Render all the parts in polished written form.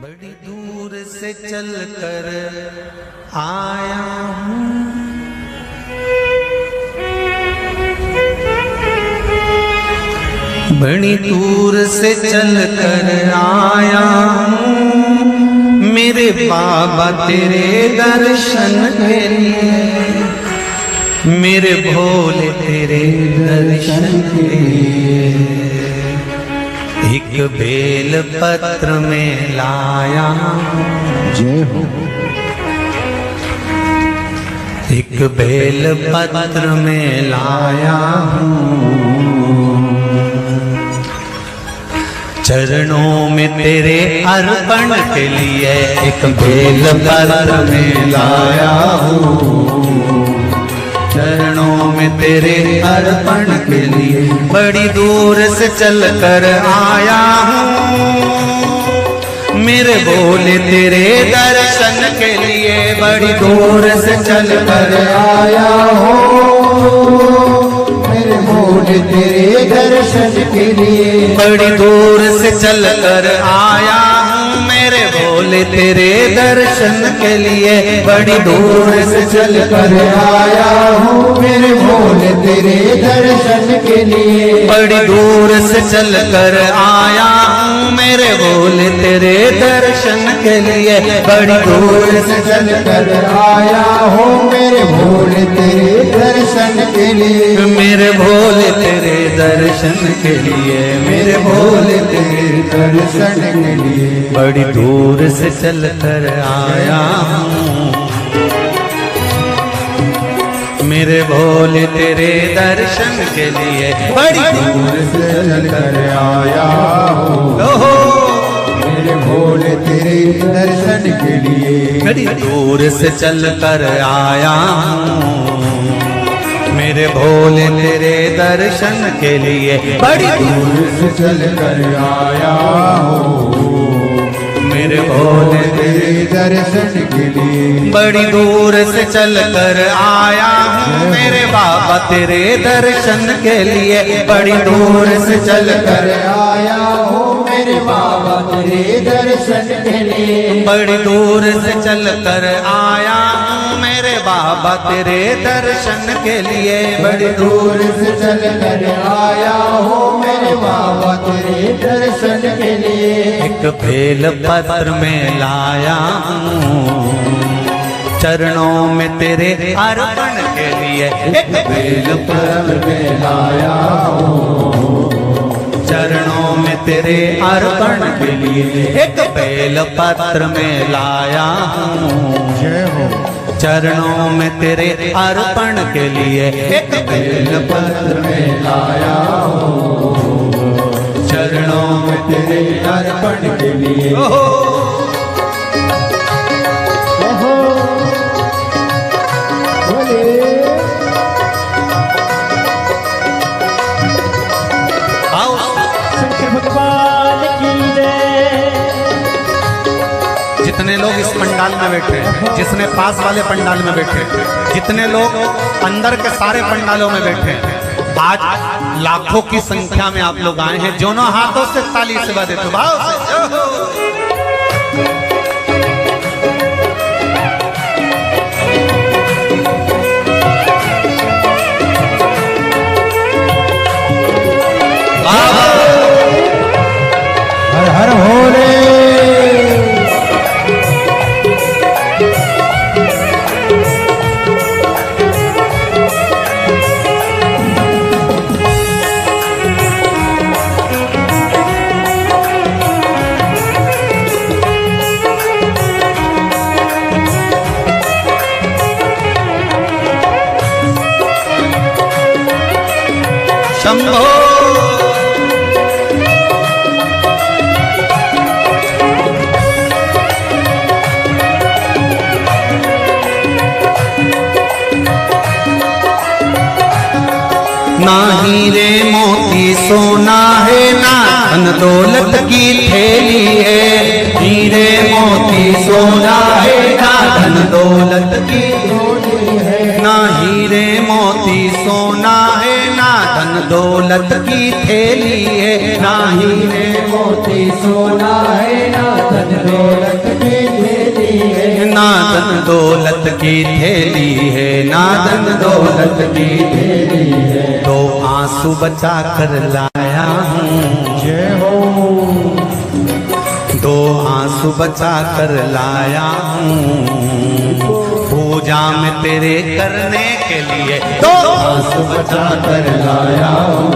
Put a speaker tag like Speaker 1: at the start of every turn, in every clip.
Speaker 1: बड़ी दूर से चल कर आया हूँ, बड़ी दूर से चल कर आया हूँ, मेरे बाबा तेरे दर्शन के लिए, मेरे भोले तेरे दर्शन के लिए। एक बेल पत्र में लाया
Speaker 2: जय हो।
Speaker 1: एक बेल पत्र में लाया हूँ, चरणों में तेरे अर्पण के लिए एक बेल पत्र में लाया हूँ, चरणों में तेरे अर्पण के लिए। बड़ी दूर से चल कर आया हूँ, मेरे भोले तेरे दर्शन के लिए। बड़ी दूर से चल कर आया हूँ,
Speaker 2: मेरे भोले तेरे दर्शन के लिए।
Speaker 1: बड़ी दूर से चल कर आया हूँ, मेरे भोले तेरे दर्शन के लिए। बड़ी दूर से चल कर
Speaker 2: आया हूँ, मेरे भोले तेरे दर्शन के लिए।
Speaker 1: बड़ी दूर से चल कर आया हूँ, मेरे भोले तेरे दर्शन के लिए। बड़ी दूर
Speaker 2: से चल कर आया हूँ, मेरे भोले तेरे दर्शन के लिए।
Speaker 1: मेरे भोले तेरे दर्शन के लिए, मेरे भोले तेरे
Speaker 2: दर्शन के लिए।
Speaker 1: बड़ी दूर से चल कर आया हूँ, मेरे भोले तेरे दर्शन के लिए। बड़ी
Speaker 2: दूर से चल कर आया हूँ,
Speaker 1: ओहो,
Speaker 2: मेरे भोले तेरे दर्शन के लिए।
Speaker 1: बड़ी दूर से चल कर आया हूँ, मेरे भोले तेरे दर्शन के लिए। बड़ी
Speaker 2: दूर से चल कर आया हूँ,
Speaker 1: मेरे भोले
Speaker 2: तेरे दर्शन के लिए।
Speaker 1: बड़ी दूर से चल कर आया हूँ, मेरे बाबा तेरे दर्शन के लिए। बड़ी दूर से चल कर
Speaker 2: आया हूँ, मेरे बाबा तेरे दर्शन के लिए।
Speaker 1: बड़ी दूर से चल कर आया हूँ, मेरे बाबा तेरे दर्शन के लिए। बड़ी
Speaker 2: दूर से चल कर आया हूँ, मेरे बाबा तेरे दर्शन के लिए।
Speaker 1: एक बेल पत्र में लाया हूँ, चरणों में तेरे अर्पण के लिए। एक बेल
Speaker 2: पत्र में लाया हूँ,
Speaker 1: चरणों में तेरे अर्पण के लिए। एक बेल पत्र में लाया हूँ,
Speaker 2: जय हो।
Speaker 1: चरणों में तेरे अर्पण के लिए। एक बेल
Speaker 2: पत्र में लाया हूँ, चरणों में तेरे अर्पण के लिए।
Speaker 1: जितने लोग इस पंडाल में बैठे, जिसने पास वाले पंडाल में बैठे, जितने लोग अंदर के सारे पंडालों में बैठे, आज लाखों की संख्या में आप लोग आए हैं। दोनों हाथों से ताली से बजा देते भाव से।
Speaker 2: हर हर भोले।
Speaker 1: शंभो ना हीरे मोती सोना है, ना धन दौलत की थैली है। हीरे मोती सोना है, ना धन दौलत की थैली है। ना हीरे मोती सोना है, ना धन दौलत की थैली है,
Speaker 2: ना हीरे मोती सोना है, ना धन दौलत की थैली है,
Speaker 1: ना धन दौलत की थैली है, ना धन दौलत की
Speaker 2: थैली है।
Speaker 1: दो आंसू बचा कर लाया हूँ,
Speaker 2: जय हो।
Speaker 1: दो आंसू बचा कर लाया हूँ, पूजा में तेरे करने के लिए दो
Speaker 2: आंसू बचा कर लाया हूँ,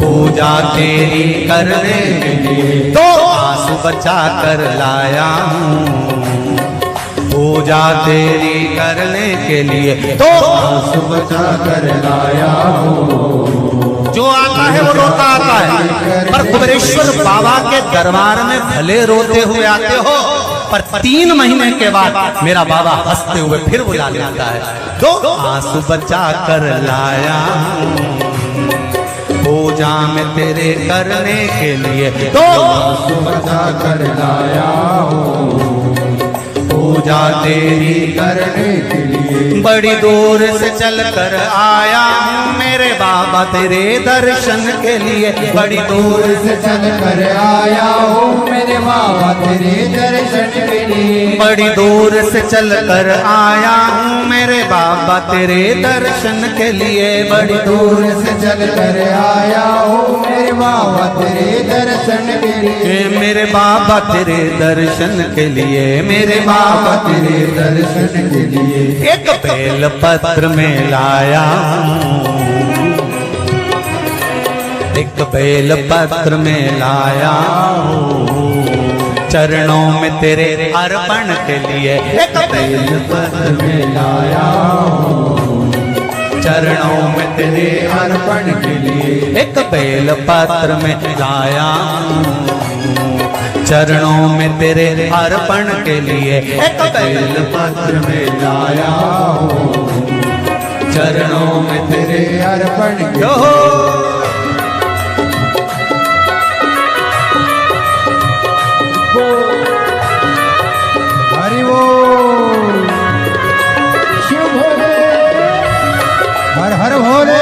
Speaker 1: पूजा तेरी करने के लिए दो आंसू बचा कर लाया हूँ, पूजा तेरी करने के लिए दो
Speaker 2: आंसू बचा कर लाया हूँ।
Speaker 1: जो आता है वो रोता आता है, पर कुबेरेश्वर बाबा के दरबार में भले रोते हुए आते हो, पर 3 महीने के बाद मेरा बाबा हंसते हुए फिर बुला लेता है। दो आंसू बचा कर लाया हूँ, पूजा में तेरे करने के लिए दो
Speaker 2: आंसू बचा कर लाया हूँ,
Speaker 1: पूजा तेरी
Speaker 2: करने के लिए
Speaker 1: बड़ी दूर से चल कर आया हूँ मेरे बाबा तेरे दर्शन के लिए, बड़ी दूर
Speaker 2: से चल कर आया हूँ मेरे बाबा तेरे दर्शन के लिए,
Speaker 1: बड़ी दूर से चल कर आया हूँ मेरे बाबा तेरे दर्शन के लिए, बड़ी
Speaker 2: दूर से चल कर आया हूँ मेरे बाबा तेरे दर्शन के लिए,
Speaker 1: मेरे बाबा तेरे दर्शन के लिए, मेरे
Speaker 2: बाबा तेरे दर्शन के लिए।
Speaker 1: एक बेल पत्र में लाया हूँ, एक बेल पत्र में लाया हूँ, चरणों में तेरे अर्पण के लिए एक बेल
Speaker 2: पत्र में लाया हूँ,
Speaker 1: चरणों में तेरे
Speaker 2: अर्पण के लिए
Speaker 1: एक बेल पत्र में लाया हूँ, चरणों में तेरे अर्पण के लिए एक बेल
Speaker 2: पत्र में लाया हूँ,
Speaker 1: चरणों में
Speaker 2: तेरे अर्पण के
Speaker 1: जो
Speaker 2: हरि वो शिव भोले, हर हर भोले।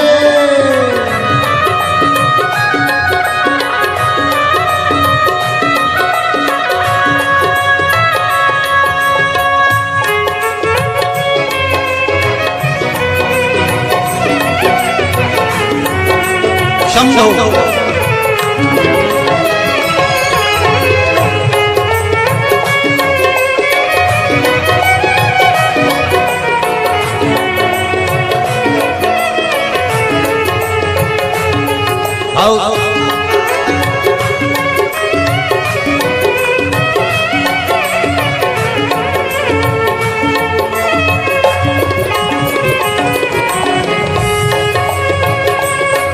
Speaker 1: शंभो आओ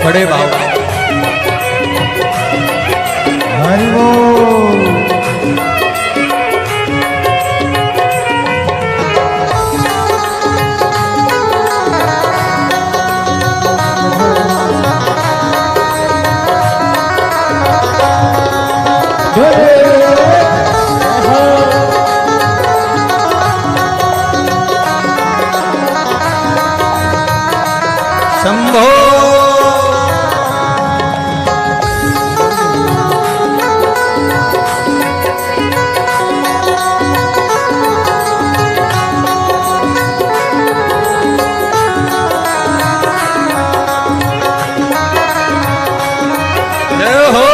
Speaker 1: बड़े बाबा
Speaker 2: हरि वो
Speaker 1: शंभो जय हो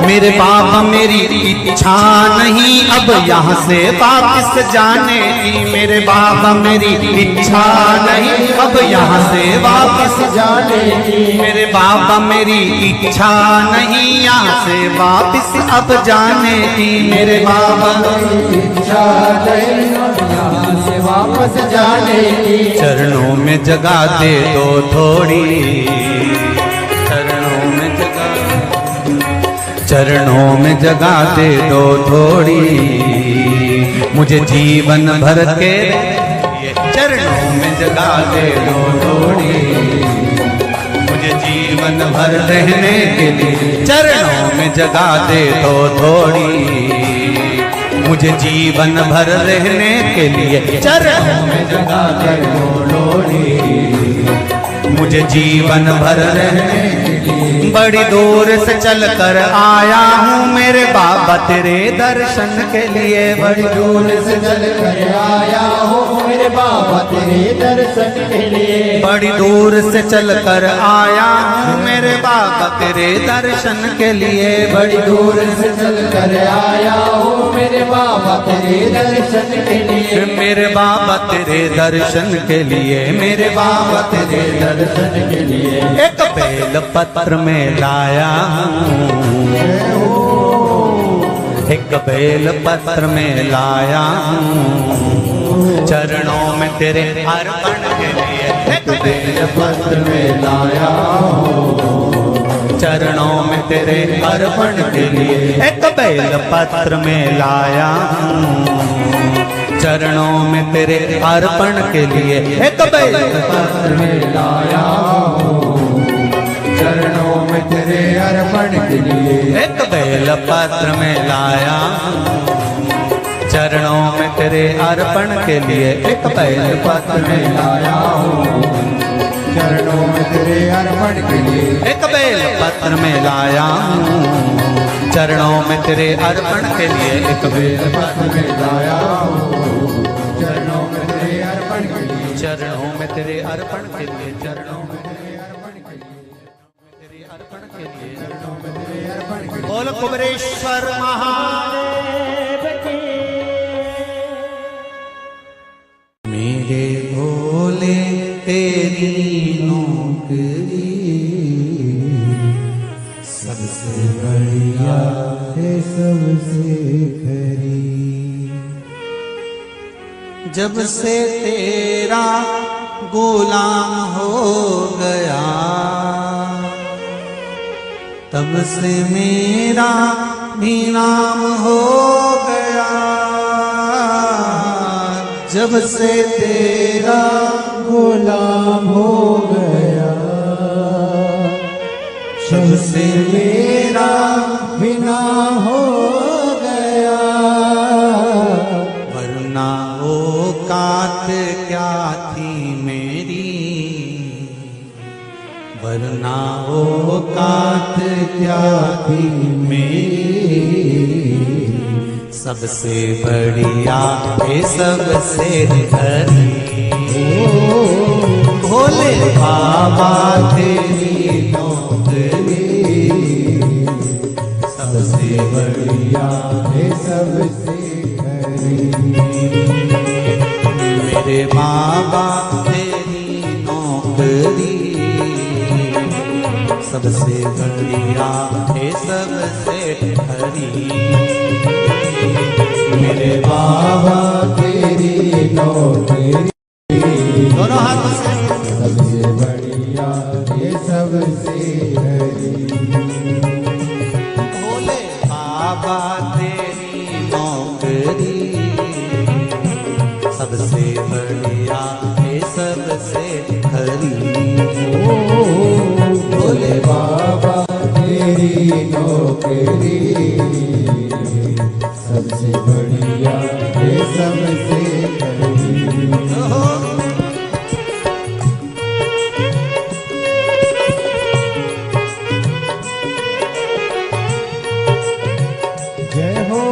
Speaker 1: मेरे बाबा मेरी इच्छा नहीं अब यहाँ से वापस जाने की, मेरे बाबा मेरी इच्छा नहीं अब यहाँ से वापस
Speaker 2: जाने की,
Speaker 1: मेरे बाबा मेरी इच्छा नहीं यहाँ से वापस अब जाने की, मेरे बाबा
Speaker 2: इच्छा नहीं यहाँ से वापस जाने की,
Speaker 1: चरणों में जगह दे दो थोड़ी, चरणों में जगह चरणों में जगह दे दो थोड़ी, मुझे जीवन भर के चरणों में जगह दे दो थोड़ी, मुझे जीवन भर रहने के लिए चरणों में जगा दे तो थोड़ी। मुझे जीवन भर रहने के लिए चरणों में जगा दे तो लोड़ी। मुझे जीवन भर रहने के लिए बड़ी दूर से चल कर आया हूँ मेरे बाबा तेरे दर्शन के लिए।
Speaker 2: बड़ी दूर से चल कर आया हूँ मेरे बाबा तेरे दर्शन के लिए।
Speaker 1: बड़ी दूर से चल कर आया हूँ मेरे बाबा तेरे दर्शन के लिए।
Speaker 2: बड़ी दूर से चल कर आया हूँ मेरे बाबा तेरे दर्शन के लिए।
Speaker 1: मेरे बाबा तेरे दर्शन के लिए, मेरे बाबा तेरे दर्शन के लिए एक बेल पत्र में लाया हूँ। एक बेल पत्र में लाया हूँ चरणों में तेरे अर्पण के लिए। एक बेल
Speaker 2: पत्र में लाया हूँ
Speaker 1: चरणों में तेरे अर्पण के लिए। एक बेल पत्र में लाया हूँ चरणों में तेरे अर्पण के लिए। एक बेल
Speaker 2: पत्र में लाया हूँ चरणों में तेरे अर्पण के लिए।
Speaker 1: एक बेल पत्र में लाया चरणों में तेरे अर्पण के लिए। एक बेल
Speaker 2: पत्र में लाया हूँ चरणों में तेरे अर्पण के लिए।
Speaker 1: एक बेल पत्र में लाया हूँ चरणों में तेरे अर्पण के लिए। एक बेल
Speaker 2: पत्र में लाया हूँ चरणों में तेरे अर्पण के लिए।
Speaker 1: चरणों में तेरे अर्पण के लिए। चरणों में
Speaker 2: तेरे अर्पण के लिए।
Speaker 1: तेरे अर्पण के लिए।
Speaker 2: चरणों में तेरे अर्पण के लिए।
Speaker 1: बोल कुबरेश्वर महादेव की। मेरे भोले तेरी नौकरी
Speaker 2: सबसे बढ़िया है सबसे खरी।
Speaker 1: जब से तेरा गुलाम हो गया तब से मेरा भी नाम हो गया। जब से तेरा
Speaker 2: गुलाम हो गया
Speaker 1: जब से
Speaker 2: मेरा बिना हो गया।
Speaker 1: वरना औकात क्या थी मेरी, वरना औकात क्या थी मेरी। सबसे बढ़िया है सबसे हरी भोले बाबा तेरी नौकरी। सबसे बढ़िया
Speaker 2: है सबसे खरी।
Speaker 1: मेरे बाबा तेरी नौकरी। सबसे बढ़िया है सबसे हरी। मेरे
Speaker 2: बाबा तेरी नौकरी
Speaker 1: दोनों हाथों से
Speaker 2: सबसे बढ़िया ये सबसे हरी।
Speaker 1: भोले बाबा तेरी नौकरी। सबसे बढ़िया है सबसे हरी।
Speaker 2: भोले बाबा तेरी नौकरी सबसे बढ़िया है सबसे खरी। जय हो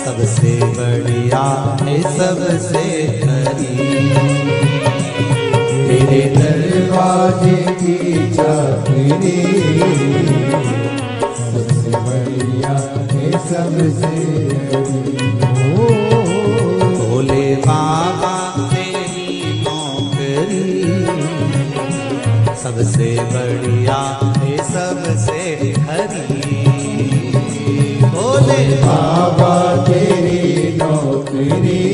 Speaker 1: सबसे बढ़िया है सबसे खरी,
Speaker 2: तेरे दरवाजे की चाकरी सबसे बढ़िया है सबसे
Speaker 1: भोले बाबा तेरी नौकरी सबसे बढ़िया है सबसे खरी। भोले
Speaker 2: बाबा तेरी नौकरी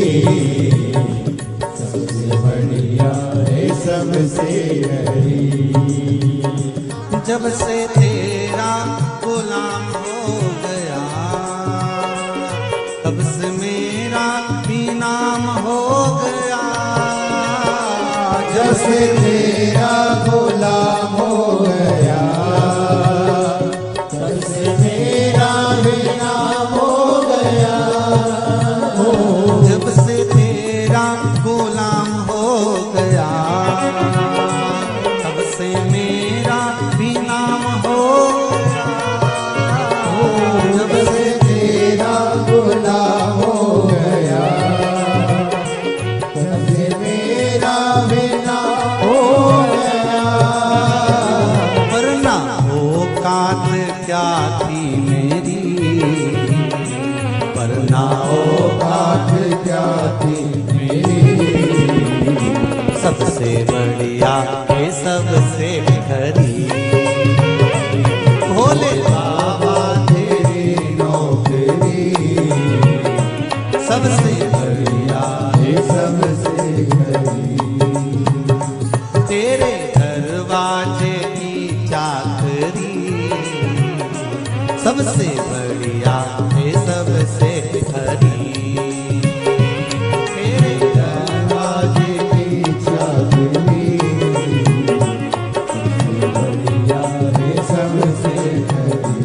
Speaker 2: सबसे बढ़िया है सबसे हरी।
Speaker 1: जब से तेरा गुलाम हो गया तब से मेरा भी नाम हो गया।
Speaker 2: जब से तेरा गुलाम हो गया तब से मेरा भी नाम हो गया।
Speaker 1: जब से तेरा गुलाम हो गया तब से मेरा भी नाम हो गया।
Speaker 2: जब से तेरा गुलाम हो गया तब से मेरा भी नाम हो गया।
Speaker 1: वरना औकात क्या थी मेरी, वरना
Speaker 2: औकात क्या थी मेरी,
Speaker 1: सबसे बढ़िया है सबसे खरी। भोले
Speaker 2: बाबा तेरी नौकरी
Speaker 1: सबसे
Speaker 2: बढ़िया है सबसे हरी।
Speaker 1: तेरे दरवाजे की चाकरी सबसे बढ़िया है सबसे खरी। तेरे
Speaker 2: दरवाजे की चाकरी सबसे बढ़िया है सबसे हरी।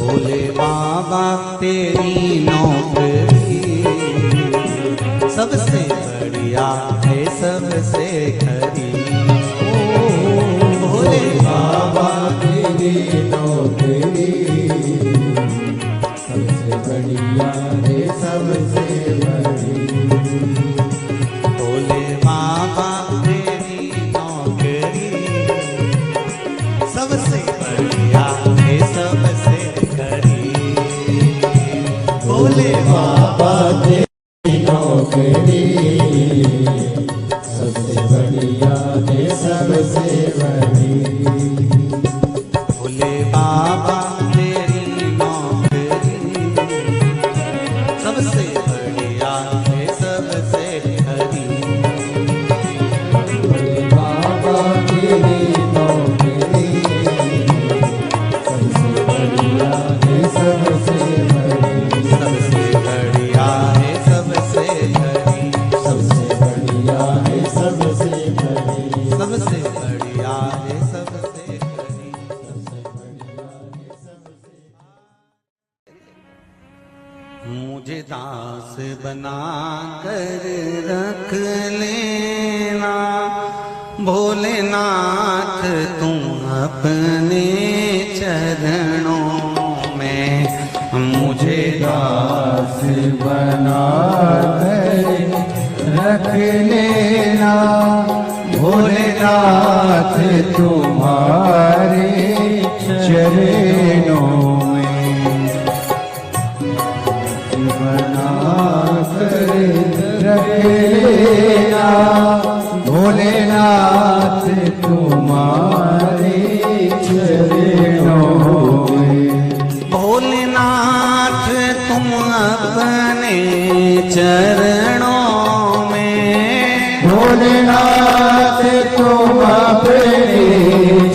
Speaker 1: भोले बाबा तेरी नौकरी सबसे बढ़िया है सबसे खरी। भोले
Speaker 2: बाबा तेरी नौकरी सबसे बढ़िया है सबसे बड़ी।
Speaker 1: भोले बाबा तेरी नौकरी सबसे बढ़िया है सबसे खरी। भोले
Speaker 2: बाबा तेरी नौकरी सबसे बढ़िया है सबसे बड़ी।
Speaker 1: भोले बाबा तेरी नौकरी सबसे बढ़िया है सबसे खरी।
Speaker 2: भोले बाबा तेरी नौकरी सबसे बढ़िया है सबसे बड़ी।
Speaker 1: सबसे बढ़िया है सबसे खरी।
Speaker 2: सबसे बढ़िया है सबसे बड़ी।
Speaker 1: सबसे बढ़िया है सबसे खरी। मुझे दास बना कर रख लेना भोलेनाथ तुम अपने चरणों में। मुझे
Speaker 2: दास बना कर रख लेना भोलेनाथ तुम्हारे चरणों में। बना कर रख लेना भोलेनाथ तुम्हारे चरणों में।
Speaker 1: भोलेनाथ तुम अपने चरणों में।
Speaker 2: भोलेनाथ तुम अपने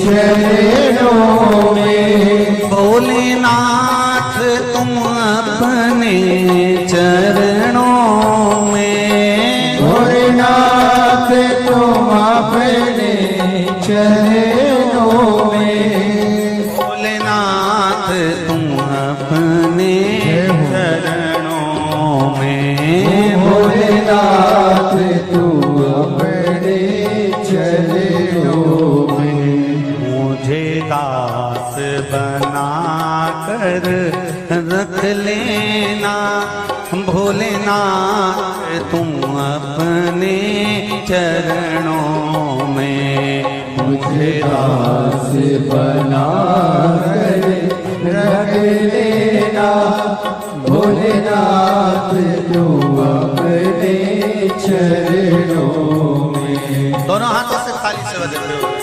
Speaker 2: चरणों में।
Speaker 1: भोलेनाथ तुम अपने चरणों में।
Speaker 2: भोलेनाथ तुम अपने चरणों में।
Speaker 1: भोलेनाथ तुम अपने चरणों में।
Speaker 2: भोलेनाथ तुम अपने चरणों में।
Speaker 1: मुझे दास बना कर रख लेना भोलेनाथ तुम अपने चरणों में।
Speaker 2: मुझे दास बना कर रख लेना भोलेनाथ तुम अपने चरणों में।
Speaker 1: दोनों हाथों से थाली से बजाते हुए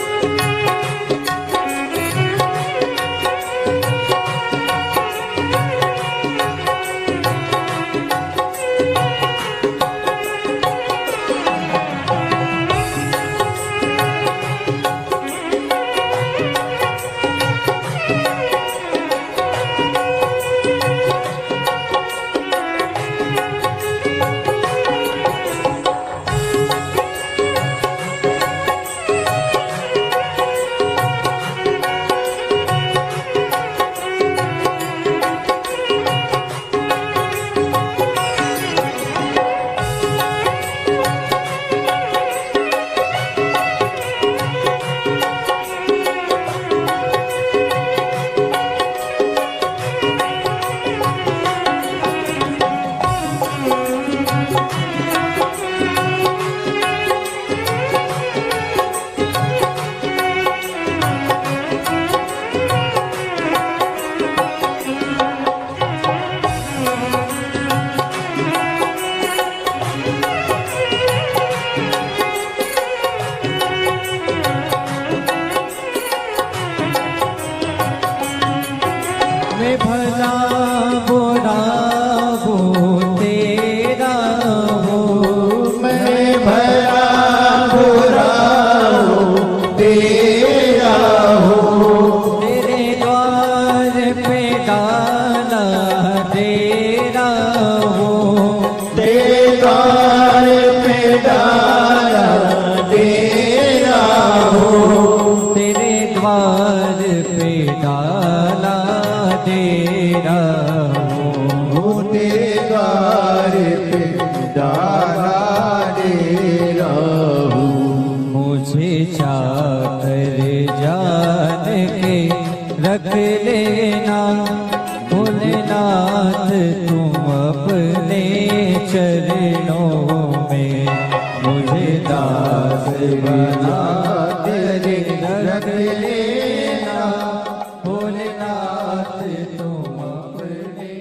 Speaker 2: मैं भला बुरा वो तेरा हो। मैं भला बुरा हो तेरा हो। तेरे द्वार पे डाला तेरा हो। तेरे द्वार पे डाला तेरा हो। तेरे द्वार पे डाला तेरा हो। तेरे द्वार पे डाला तेरा हो। मुझे चाकर जान के रख लेना भोलेनाथ तुम अपने चरणों में, मुझे दास बना तेरे रख लेना भोलेनाथ तुम अपने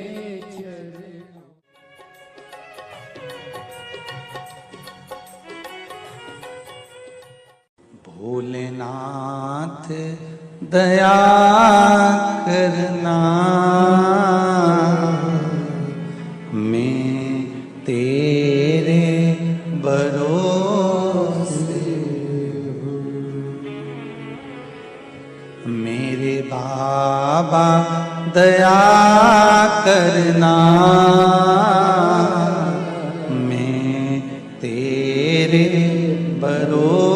Speaker 2: चरणों।
Speaker 1: भोलेनाथ दया करना, मैं तेरे भरोसे हूँ। मेरे बाबा दया करना, मैं तेरे भरोसे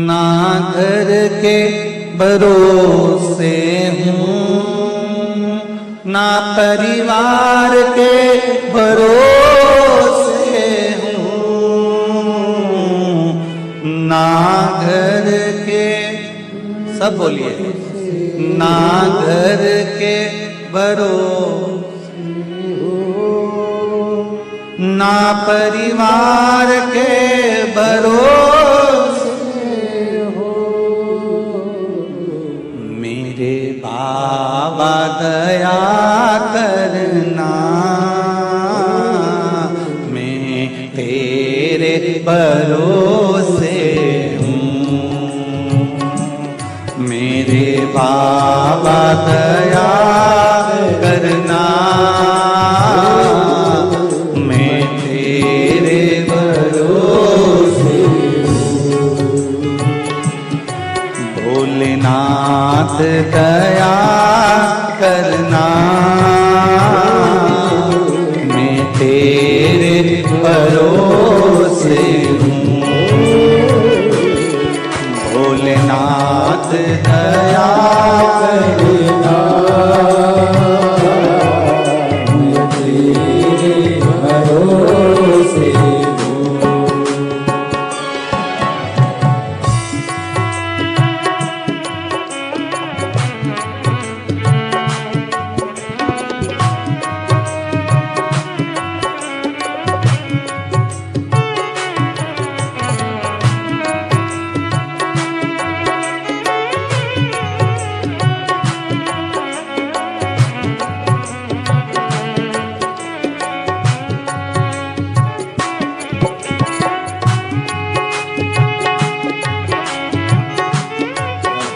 Speaker 1: ना घर के भरोसे हूँ, ना परिवार के भरोसे हूँ, ना घर के, सब बोलिए, ना घर के भरोसे हूँ, ना परिवार के भरोसे हो। मेरे बाबा दया करना, मैं तेरे भरोसे हूँ। मेरे बाबा दया करना, मैं तेरे भरोसे हूँ। भोलेनाथ दया करना, मैं तेरे भरोसे हूँ। भोलेनाथ दया करना, मैं तेरे भरोसे हूँ।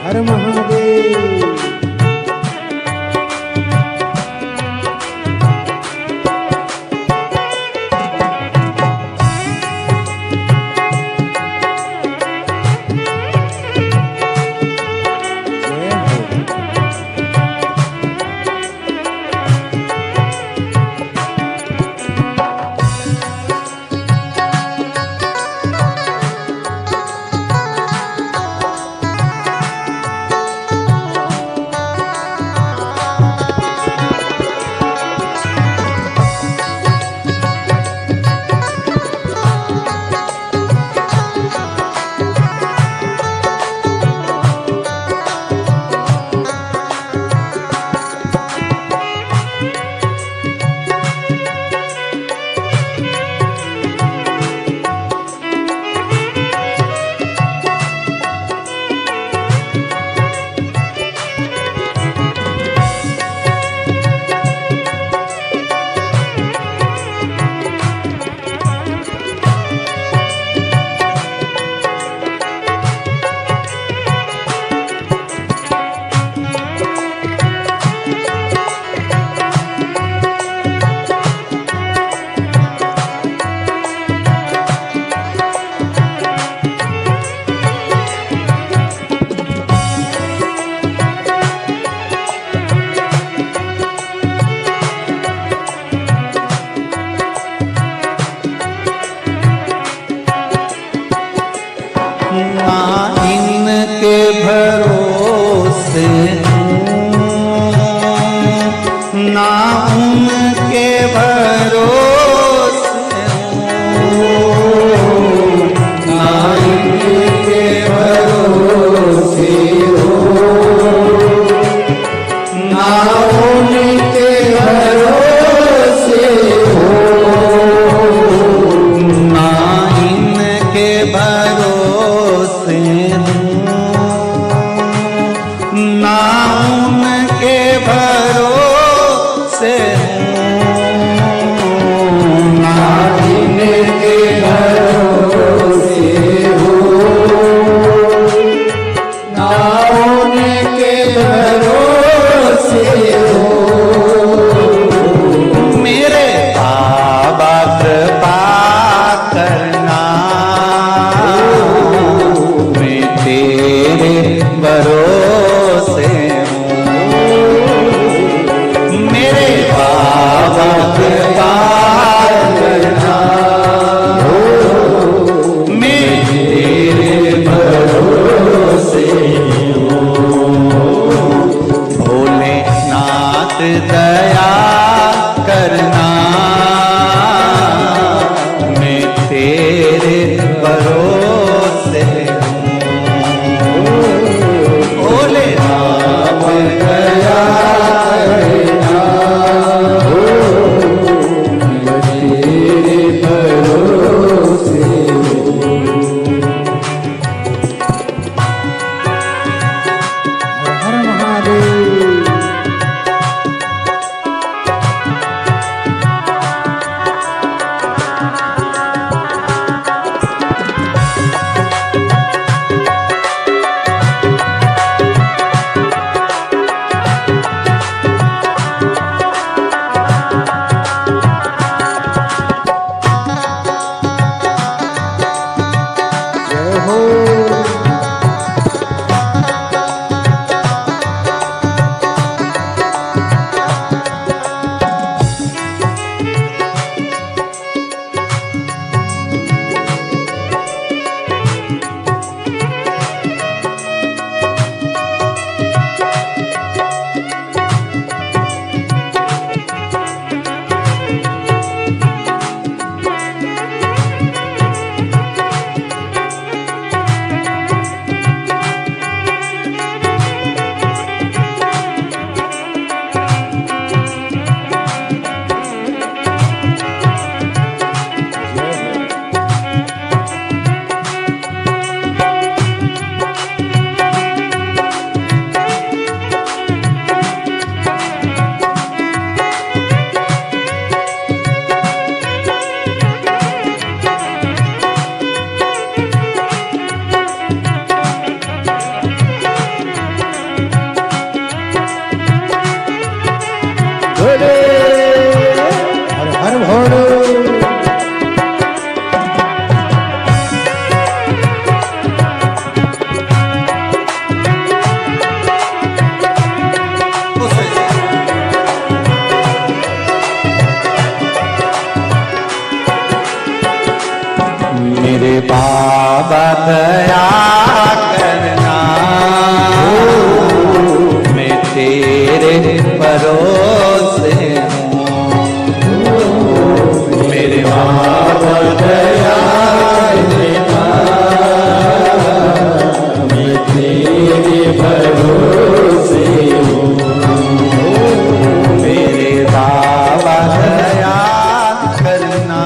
Speaker 1: हर महादेव। ना उनके भरोसे हूँ, ना उनके भरोसे
Speaker 2: हो। हर हर भोले।
Speaker 1: मेरे बाबा दया करना, मैं तेरे भरोसे हूँ। मेरे बाबा दया करना, मैं तेरे भरोसे हूँ। मेरे बाबा दया करना,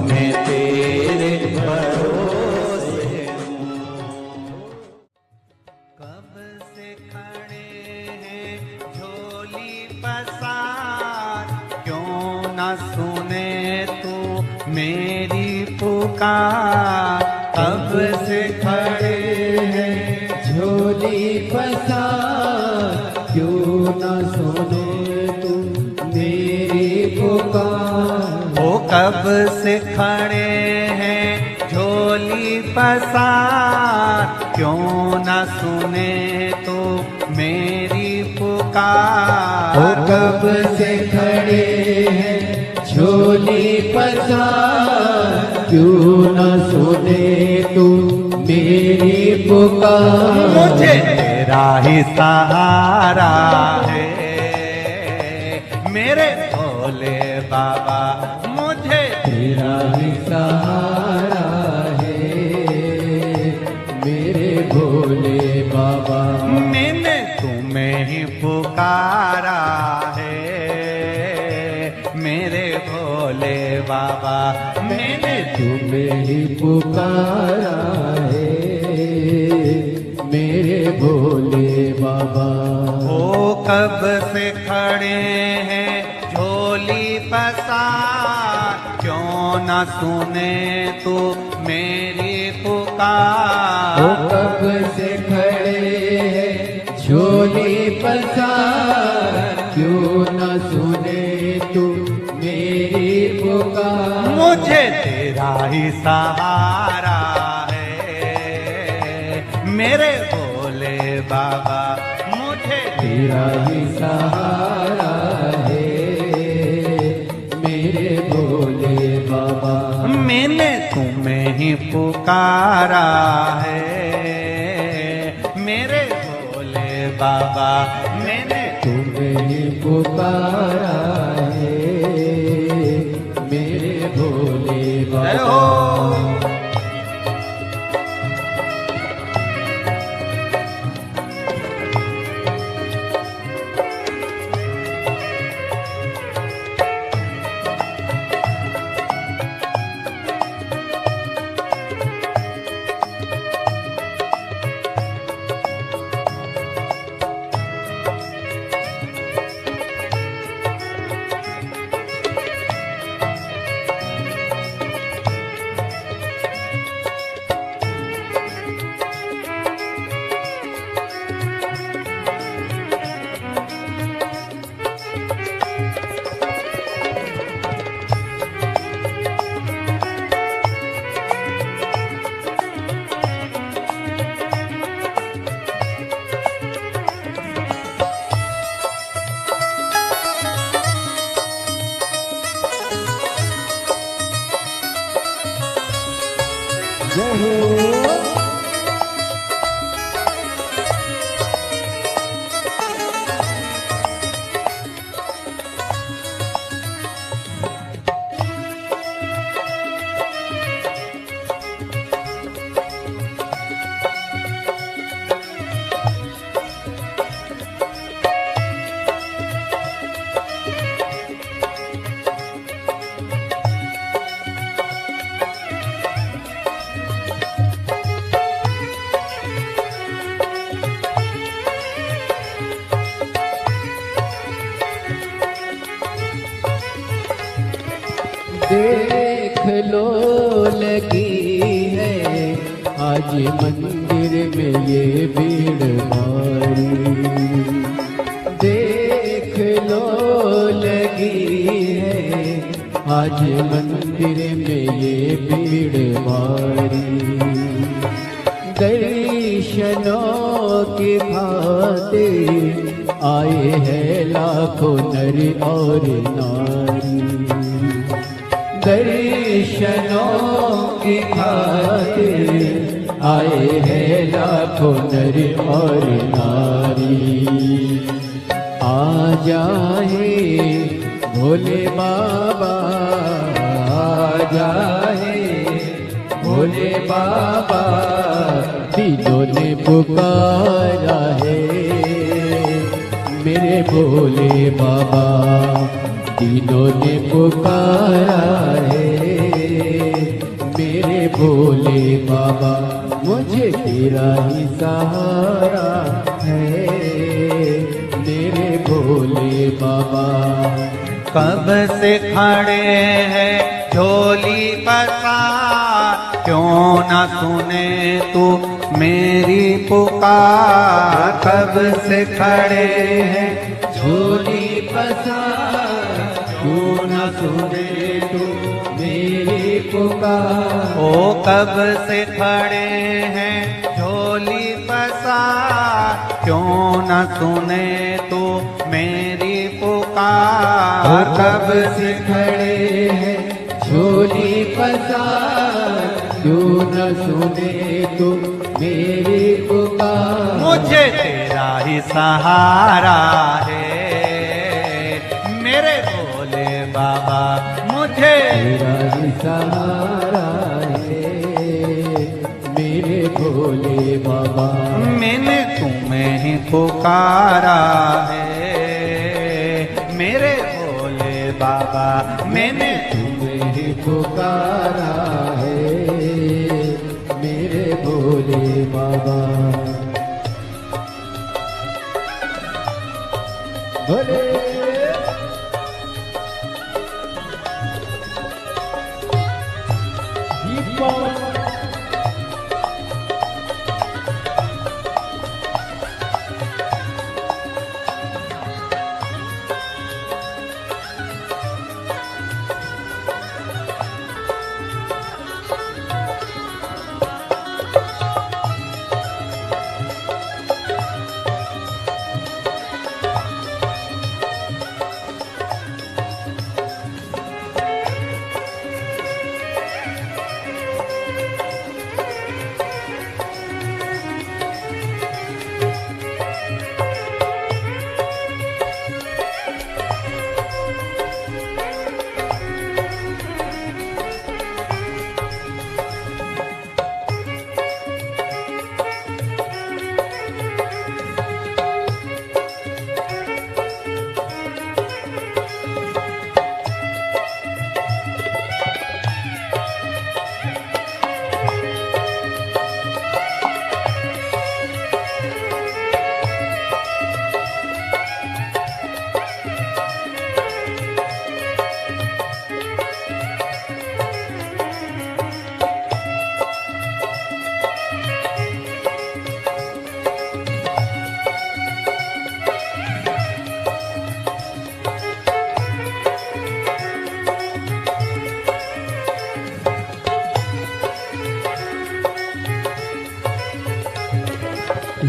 Speaker 1: मैं तेरे भरोसे हूँ। कब से खड़े हैं झोली पसार, क्यों न सुने तू मेरी पुकार। कब से खड़े हैं
Speaker 2: झोली पसार, क्यों न सुने तू मेरी पुकार।
Speaker 1: ओ कब से खड़े हैं झोली पसार, क्यों न सुने तो मेरी पुकार।
Speaker 2: ओ कब से खड़े हैं झोली पसार, क्यों न सुने तू मेरी पुकार।
Speaker 1: मुझे तेरा ही सहारा है मेरे भोले बाबा, मुझे
Speaker 2: तेरा ही सहारा है मेरे भोले बाबा।
Speaker 1: मैंने तुम्हें ही पुकारा है मेरे भोले बाबा। मैंने
Speaker 2: तुम्हें ही पुकारा है मेरे भोले बाबा।
Speaker 1: ओ कब से खड़े हैं झोली पसार, क्यों न सुने तू मेरी पुकार।
Speaker 2: ओ कब से खड़े हैं झोली पसार, क्यों न सुने तू मेरी पुकार।
Speaker 1: मुझे तेरा ही सहारा है मेरे भोले बाबा, मुझे
Speaker 2: तेरा ही सहारा है मेरे भोले बाबा।
Speaker 1: मैंने तुम्हें ही पुकारा है मेरे भोले बाबा। मैंने
Speaker 2: तुम्हें ही पुकारा है मेरे भोले
Speaker 1: जय
Speaker 2: बाबा।
Speaker 1: हो।
Speaker 2: जय हो। देख लो लगी है आज मंदिर में ये भीड़ भारी। देख लो लगी है आज मंदिर में ये भीड़ भारी। दर्शनों की खातिर आए हैं लाखों नर और नारी। दर्शनों की खातिर आए हैं लाखों नर और नारी। आ जाए भोले बाबा, आ जाए भोले बाबा, तीनों ने पुकारा है मेरे भोले बाबा। तीनों ने पुकारा है मेरे भोले बाबा। मुझे तेरा ही सहारा है मेरे भोले बाबा।
Speaker 1: कब से खड़े हैं झोली पसार, क्यों ना सुने तू मेरी पुकार। कब से खड़े हैं
Speaker 2: झोली पसार, क्यों न सुने तू मेरी पुकार।
Speaker 1: ओ कब से खड़े हैं झोली पसार, क्यों न सुने तू मेरी पुकार।
Speaker 2: कब से खड़े हैं झोली पसार, क्यों न सुने तू मेरी पुकार।
Speaker 1: मुझे तेरा ही सहारा है मेरे भोले बाबा। मुझे
Speaker 2: तेरा ही सहारा है मेरे भोले बाबा।
Speaker 1: मैंने तुम्हें ही पुकारा है मेरे भोले बाबा। मैंने
Speaker 2: तुम्हें ही पुकारा है मेरे भोले बाबा। भोले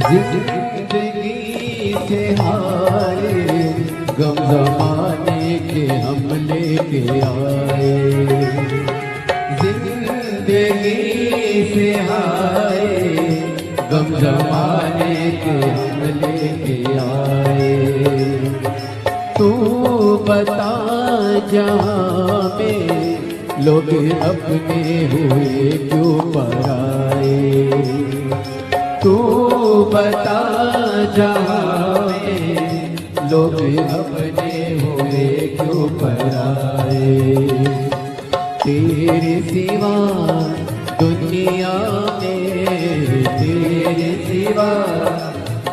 Speaker 2: जिंदगी से हारे गम जमाने के हम लेके आए। जिंदगी जिंदगी से हाय, गम जमाने के हम लेके आए। तू बता जहाँ में लोग अपने हुए क्यों पराए। तू बता जहाँ में लोग अपने हुए क्यों पराए। तेरे सिवा दुनिया में, तेरे सिवा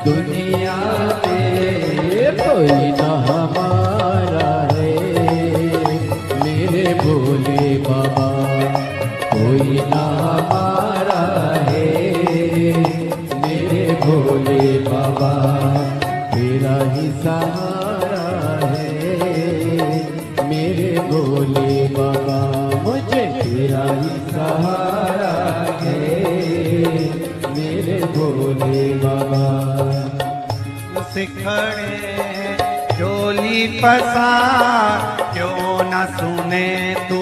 Speaker 2: दुनिया में कोई ना हमारा है। मेरे भोले बाबा कोई ना हमारा है। मेरे भोले बाबा तेरा ही सहारा है। मेरे भोले बाबा मुझे तेरा ही सहारा है। मेरे भोले बाबा
Speaker 1: सिखड़े झोली पसार, क्यों न सुने तू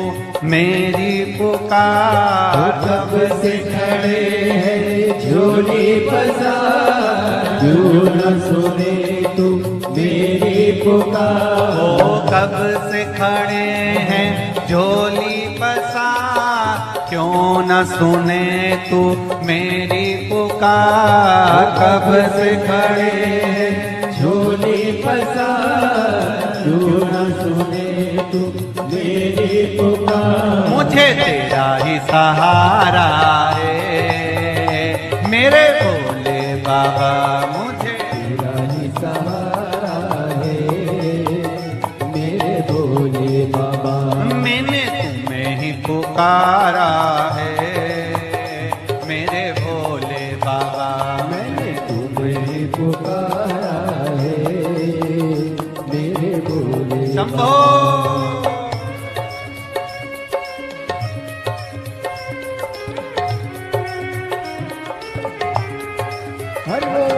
Speaker 1: मेरी पुकार।
Speaker 2: कब से खड़े हैं झोली पसार, क्यों न सुने तू मेरी पुकार।
Speaker 1: ओ कब से खड़े हैं झोली पसार, क्यों न सुने तू मेरी पुकार।
Speaker 2: कब से खड़े हैं झोली पसार, क्यों न सुने तू मेरी पुकार।
Speaker 1: मुझे तेरा ही सहारा है मेरे भोले बाबा, मुझे
Speaker 2: तेरा ही सहारा है। मेरे भोले बाबा
Speaker 1: मैंने तुम्हें ही पुकारा है मेरे भोले बाबा।
Speaker 2: मैंने तुम्हें पुकारा है। मेरे भोले
Speaker 1: शंभो
Speaker 2: हरि
Speaker 1: भोले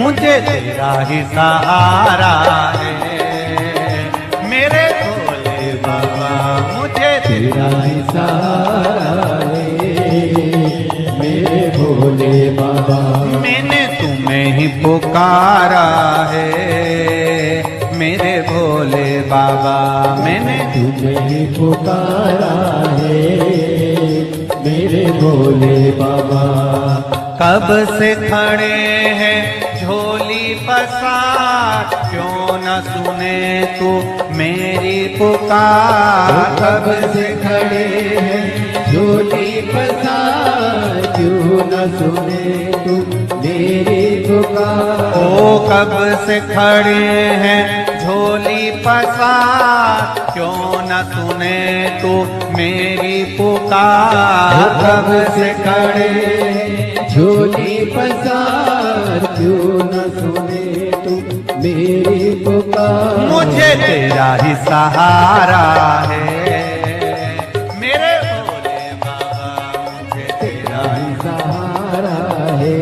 Speaker 1: मुझे तेरा ही सहारा है मेरे भोले बाबा, मुझे
Speaker 2: तेरा ही सहारा है। मेरे भोले बाबा
Speaker 1: मैंने तुम्हें ही पुकारा है मेरे भोले बाबा। मैंने
Speaker 2: तुम्हें ही पुकारा है। मेरे भोले बाबा
Speaker 1: कब से खड़े हैं झोली पसार, क्यों न सुने तू मेरी पुकार।
Speaker 2: कब से खड़े हैं झोली पसार, क्यों न सुने तू मेरी पुकार।
Speaker 1: ओ कब से खड़े हैं झोली पसार, क्यों न सुने तू मेरी पुकार।
Speaker 2: कब से खड़े हैं झोली पसार, क्यों न सुने तू मेरी पुकार।
Speaker 1: मुझे तेरा ही सहारा है मेरे भोले बाबा, मुझे
Speaker 2: तेरा ही सहारा है।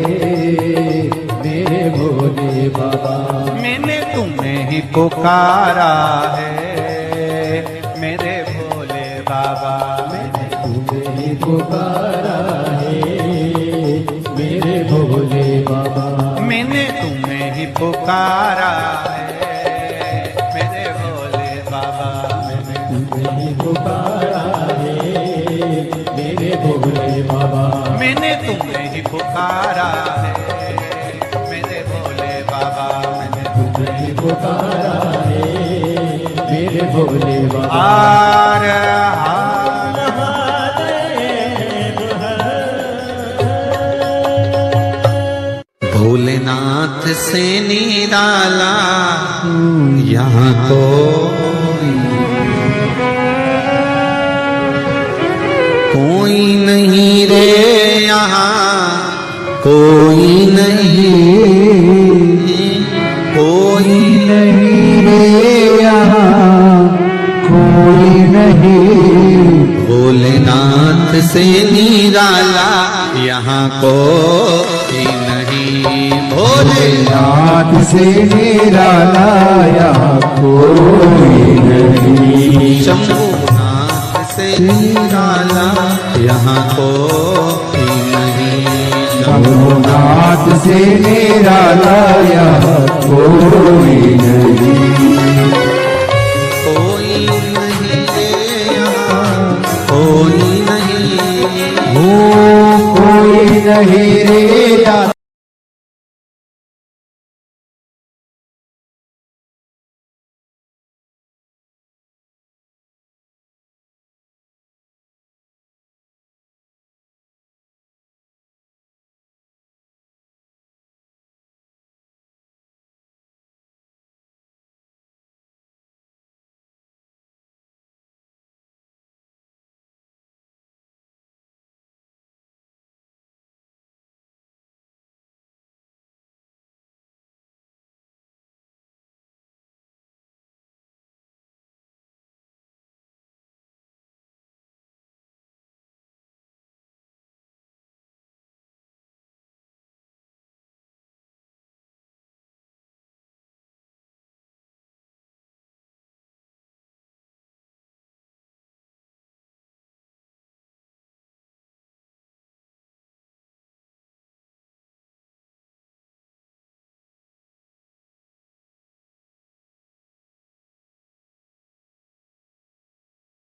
Speaker 2: मेरे भोले बाबा
Speaker 1: मैंने तुम्हें ही पुकारा है मेरे भोले बाबा।
Speaker 2: मैंने तुम्हें ही पुकारा है।
Speaker 1: पुकारा है मेरे भोले बाबा।
Speaker 2: तुझे ही पुकारा है मेरे भोले बाबा।
Speaker 1: मैंने तुम्हें ही पुकारा है मेरे भोले बाबा। मैंने
Speaker 2: तुझे ही पुकारा है मेरे भोले बाबा।
Speaker 1: हार हार भोलेनाथ से निराला यहाँ कोई नहीं रे, यहाँ कोई नहीं, कोई
Speaker 2: नहीं रे यहाँ कोई नहीं।
Speaker 1: भोलेनाथ से निराला यहाँ कोई नहीं।
Speaker 2: भोलेनाथ से निराला यहाँ कोई नहीं।
Speaker 1: शंभुनाथ से निराला यहाँ कोई नहीं।
Speaker 2: शंभुनाथ से निराला यहाँ कोई नहीं।
Speaker 1: कोई नहीं रे यहाँ कोई नहीं,
Speaker 2: कोई नहीं रे